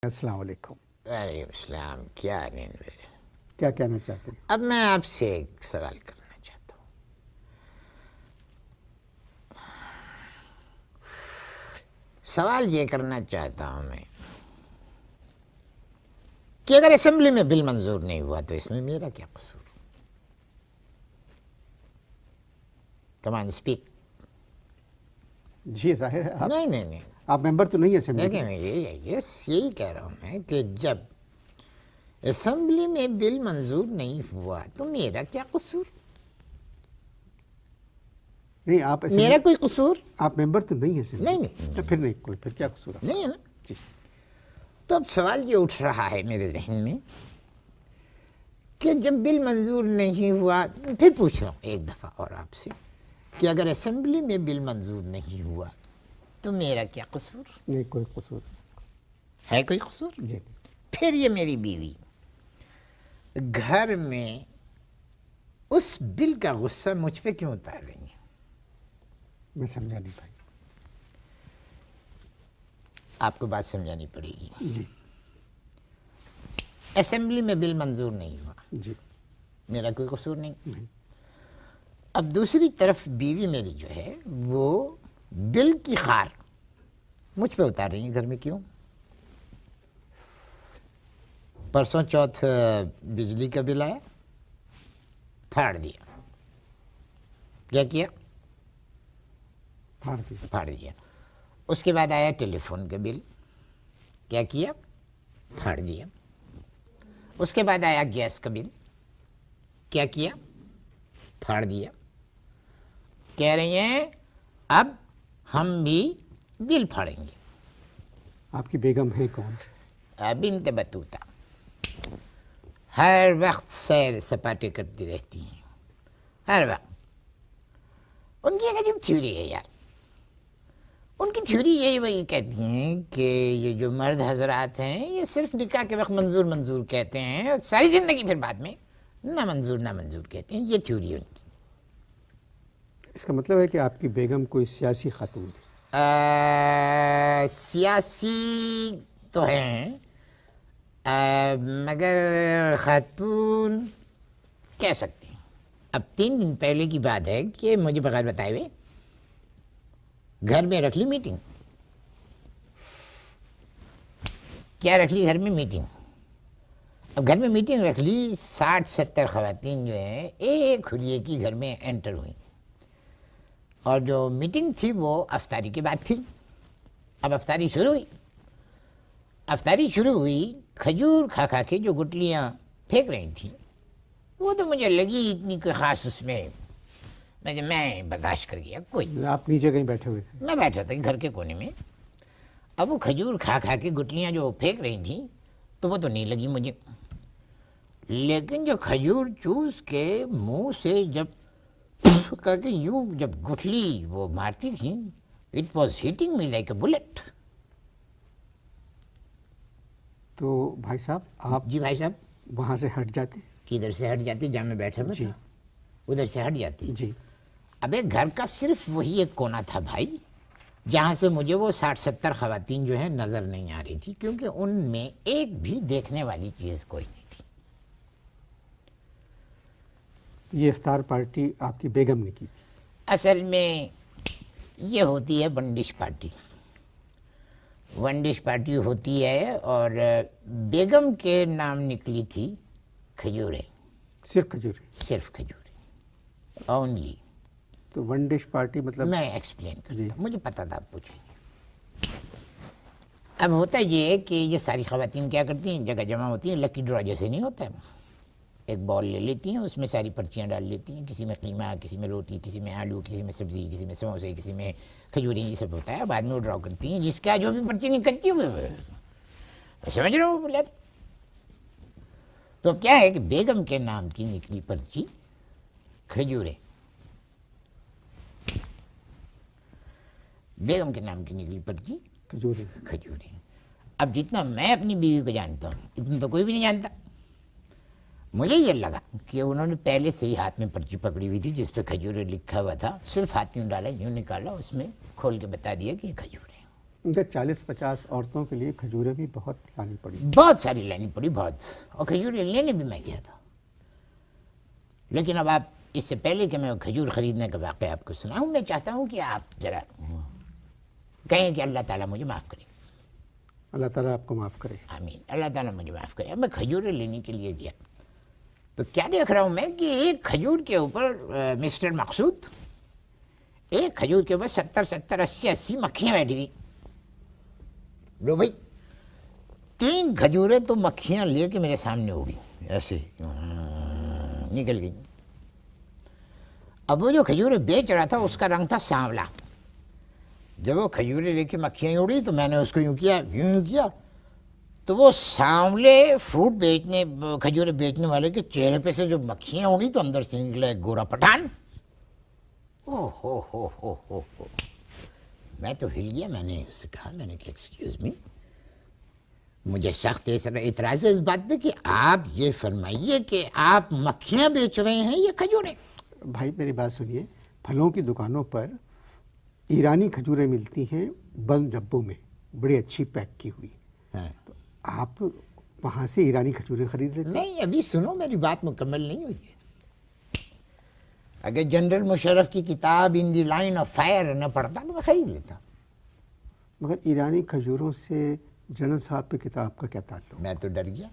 السلام علیکم۔ وعلیکم السلام۔ کیا نہیں میرے، کیا کہنا چاہتے ہیں؟ اب میں آپ سے ایک سوال کرنا چاہتا ہوں۔ سوال یہ کرنا چاہتا ہوں میں کہ اگر اسمبلی میں بل منظور نہیں ہوا تو اس میں میرا کیا قصور؟ کمان اسپیک۔ جی ظاہر ہے نہیں آپ ممبر تو نہیں ہیں اسمبلی کے۔ دیکھیں، یہی کہہ رہا ہوں میں کہ جب اسمبلی میں بل منظور نہیں ہوا تو میرا کیا قصور؟ نہیں آپ میرا کوئی قصور آپ ممبر تو نہیں ہیں اسمبلی؟ نہیں۔ تو پھر کیا قصور ہے؟ نہیں ہے نا۔ جی تو اب سوال یہ اٹھ رہا ہے میرے ذہن میں کہ جب بل منظور نہیں ہوا، پھر پوچھ رہا ہوں ایک دفعہ اور آپ سے کہ اگر اسمبلی میں بل منظور نہیں ہوا تو میرا کیا قصور؟ نہیں کوئی قصور ہے کوئی قصور؟ جی پھر یہ میری بیوی گھر میں اس بل کا غصہ مجھ پہ کیوں اتار رہی ہیں؟ میں سمجھا نہیں بھائی۔ آپ کو بات سمجھانی پڑے گی۔ جی اسمبلی میں بل منظور نہیں ہوا، جی میرا کوئی قصور نہیں۔ نہیں اب دوسری طرف بیوی میری جو ہے وہ بل کی خار مجھ پہ اتار رہی ہیں گھر میں، کیوں؟ پرسوں چوتھ بجلی کا بل آیا، پھاڑ دیا۔ کیا پھاڑ دیا۔ اس کے بعد آیا ٹیلی فون کا بل، کیا پھاڑ دیا۔ اس کے بعد آیا گیس کا بل، کیا پھاڑ دیا۔ کہہ رہی ہیں اب ہم بھی بل پھاڑیں گے۔ آپ کی بیگم ہے کون؟ بنت بطوطہ، ہر وقت سیر سپاٹے کرتی رہتی ہیں، ہر وقت۔ ان کی ایک عجیب تھیوری ہے یار، ان کی تھیوری وہی کہتی ہیں کہ یہ جو مرد حضرات ہیں یہ صرف نکاح کے وقت منظور کہتے ہیں اور ساری زندگی پھر بعد میں نہ منظور کہتے ہیں۔ یہ تھیوری ہے ان کی۔ اس کا مطلب ہے کہ آپ کی بیگم کوئی سیاسی خاتون ہے؟ سیاسی تو ہیں مگر خاتون کہہ سکتی ہیں۔ اب 3 دن پہلے کی بات ہے کہ مجھے بغیر بتائے ہوئے گھر میں رکھ لی میٹنگ۔ کیا رکھ لی؟ گھر میں میٹنگ۔ اب گھر میں میٹنگ رکھ لی، 60-70 خواتین جو ہیں ایک کھلیے کی گھر میں انٹر ہوئیں، اور جو میٹنگ تھی وہ افطاری کے بعد تھی۔ اب افطاری شروع ہوئی، کھجور کھا کے جو گٹلیاں پھینک رہی تھیں وہ تو مجھے لگی اتنی کوئی خاص، اس میں میں برداشت کر گیا۔ کوئی، آپ نیچے کہیں بیٹھے ہوئے تھے؟ میں بیٹھا تھا گھر کے کونے میں۔ اب وہ کھجور کھا کے گٹلیاں جو پھینک رہی تھیں تو وہ تو نہیں لگی مجھے، لیکن جو کھجور چوس کے منہ سے جب کہا کہ یوں جب گٹلی وہ مارتی تھیں، it was hitting me like a bullet. تو بھائی صاحب آپ جی بھائی صاحب، وہاں سے ہٹ جاتے؟ کدھر سے ہٹ جاتی؟ جہاں میں بیٹھا ہوا تھا ادھر سے ہٹ جاتی۔ جی اب ایک گھر کا صرف وہی ایک کونا تھا بھائی جہاں سے مجھے وہ 60-70 خواتین جو ہیں نظر نہیں آ رہی تھی، کیونکہ ان میں ایک بھی دیکھنے والی چیز کوئی نہیں تھی۔ یہ افطار پارٹی آپ کی بیگم نے کی تھی؟ اصل میں یہ ہوتی ہے ونڈش پارٹی ہوتی ہے، اور بیگم کے نام نکلی تھی کھجوریں، صرف کھجوریں اونلی۔ تو ون ڈش پارٹی مطلب؟ میں ایکسپلین کرتا ہوں، مجھے پتا تھا آپ پوچھیں گے۔ اب ہوتا یہ ہے کہ یہ ساری خواتین کیا کرتی ہیں، جگہ جمع ہوتی ہیں، لکی ڈرا جیسے نہیں ہوتا ہے، ایک بال لے لیتی ہیں، اس میں ساری پرچیاں ڈال لیتی ہیں، کسی میں قیمہ، کسی میں روٹی، کسی میں آلو، کسی میں سبزی، کسی میں سموسے، کسی میں کھجوریں، یہ سب ہوتا ہے۔ بعد میں وہ ڈرا کرتی ہیں، جس کا جو بھی پرچی نکلتی ہے سمجھ رہے ہو بولے تو کیا ہے کہ بیگم کے نام کی نکلی پرچی کھجوریں، بیگم کے نام کی نکلی پرچی کھجوریں۔ اب جتنا میں اپنی بیوی کو جانتا ہوں اتنا تو کوئی بھی نہیں جانتا۔ مجھے یہ لگا کہ انہوں نے پہلے سے ہی ہاتھ میں پرچی پکڑی ہوئی تھی جس پہ کھجوریں لکھا ہوا تھا، صرف ہاتھ یوں ڈالا، یوں نکالا، اس میں کھول کے بتا دیا کہ یہ کھجوریں۔ ان کا 40-50 عورتوں کے لیے کھجوریں بھی بہت لانی پڑی. بہت ساری لینی پڑی، بہت. اور کھجوریں لینے بھی میں گیا تھا. لیکن اب آپ اس سے پہلے کہ میں کھجور خریدنے کا واقعہ آپ کو سناؤں، میں چاہتا ہوں کہ آپ ذرا کہیں کہ اللہ تعالیٰ مجھے معاف کرے. اللہ تعالیٰ آپ کو معاف کرے. آمین. اللہ تعالیٰ مجھے معاف کرے. اب میں کھجوریں لینے کے لیے گیا تو کیا دیکھ رہا ہوں میں کہ ایک کھجور کے اوپر مسٹر مقصود، ایک کھجور کے اوپر 70-80 مکھیاں بیٹھی ہوئی. لو بھائی، 3 کھجوریں تو مکھیاں لے کے میرے سامنے اڑی، ایسے نکل گئی. اب وہ جو کھجوریں بیچ رہا تھا اس کا رنگ تھا سانولا. جب وہ کھجوریں لے کے مکھیاں اڑی تو میں نے اس کو یوں کیا تو وہ سانولے فروٹ بیچنے، کھجوریں بیچنے والے کے چہرے پہ سے جو مکھیاں اڑی تو اندر سے نکلا ایک گورا پٹھان. ہو میں تو ہل گیا. میں نے اس سے کہا، میں نے کہ ایکسکیوز می، مجھے سخت اعتراض ہے اس بات پہ کہ آپ یہ فرمائیے کہ آپ مکھیاں بیچ رہے ہیں یا کھجوریں؟ بھائی میری بات سنیے، پھلوں کی دکانوں پر ایرانی کھجوریں ملتی ہیں بند ڈبوں میں، بڑی اچھی پیک کی ہوئی. تو آپ وہاں سے ایرانی کھجوریں خرید لیتے؟ نہیں، ابھی سنو، میری بات مکمل نہیں ہوئی ہے. اگر جنرل مشرف کی کتاب ان دی لائن آف فائر نہ پڑھتا تو میں خرید لیتا. مگر ایرانی کھجوروں سے جنرل صاحب کی کتاب کا کیا تعلق؟ میں تو ڈر گیا.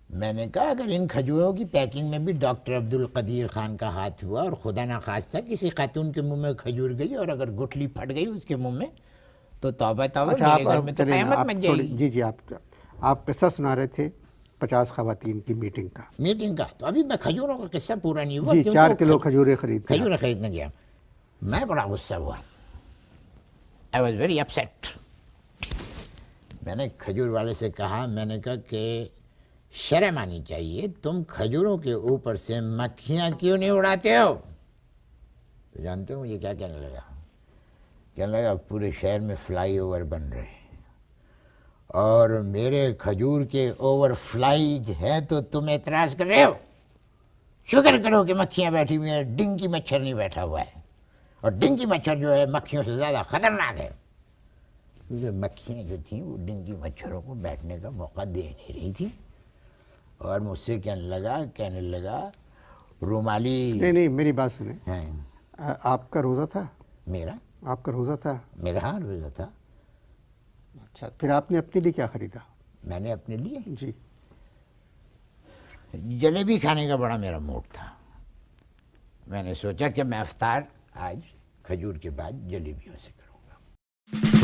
میں نے کہا اگر ان کھجوروں کی پیکنگ میں بھی ڈاکٹر عبد القدیر خان کا ہاتھ ہوا اور خدا نخواستہ کسی خاتون کے منہ میں کھجور گئی اور اگر گٹھلی پھٹ گئی اس کے منہ میں تو توبہ میرے گھر میں تو قیامت مچ جائے گی. جی آپ قصہ سنا رہے تھے 50 خواتین کی میٹنگ کا. تو ابھی میں کھجوروں کا قصہ پورا نہیں ہوا. جی 4 کلو کھجوریں خریدنے گیا. میں بڑا غصہ ہوا. I was very upset. میں نے کھجور والے سے کہا، میں نے کہا کہ شرم آنی چاہیے، تم کھجوروں کے اوپر سے مکھیاں کیوں نہیں اڑاتے ہو؟ تو جانتے ہو مجھے کیا کہنے لگا پورے شہر میں فلائی اوور بن رہے ہیں اور میرے کھجور کے اوور فلائیج ہے تو تم اعتراض کر رہے ہو. شکر کرو کہ مکھیاں بیٹھی ہوئی ہیں، ڈنکی مچھر نہیں بیٹھا ہوا ہے. اور ڈنکی مچھر جو ہے مکھیوں سے زیادہ خطرناک ہے، کیونکہ مکھیاں جو تھیں وہ ڈنکی مچھروں کو بیٹھنے کا موقع دے نہیں رہی تھی. اور مجھ سے کہنے لگا رومالی. نہیں میری بات سنیں. آپ کا روزہ تھا؟ آپ کا روزہ تھا؟ میرا ہاں روزہ تھا. اچھا، پھر آپ نے اپنے لیے کیا خریدا؟ میں نے اپنے لیے جی جلیبی کھانے کا بڑا میرا موڈ تھا. میں نے سوچا کہ میں افطار آج کھجور کے بعد جلیبیوں سے کروں گا.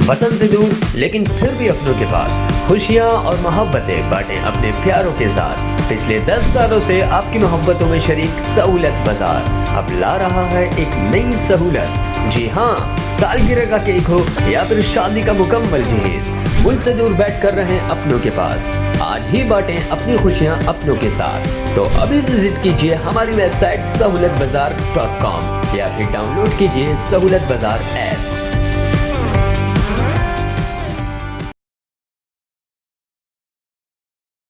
وطن سے دور لیکن پھر بھی اپنوں کے پاس خوشیاں اور محبتیں بانٹیں اپنے پیاروں کے ساتھ. پچھلے 10 سالوں سے آپ کی محبتوں میں شریک سہولت بازار اب لا رہا ہے ایک نئی سہولت. جی ہاں، سالگرہ کا کیک ہو یا پھر شادی کا مکمل جہیز، ملک سے دور بیٹھ کر رہیں اپنوں کے پاس. آج ہی بانٹیں اپنی خوشیاں اپنوں کے ساتھ. تو ابھی وزٹ کیجئے ہماری ویب سائٹ سہولت بازار.com یا پھر ڈاؤن لوڈ کیجئے سہولت بازار ایپ.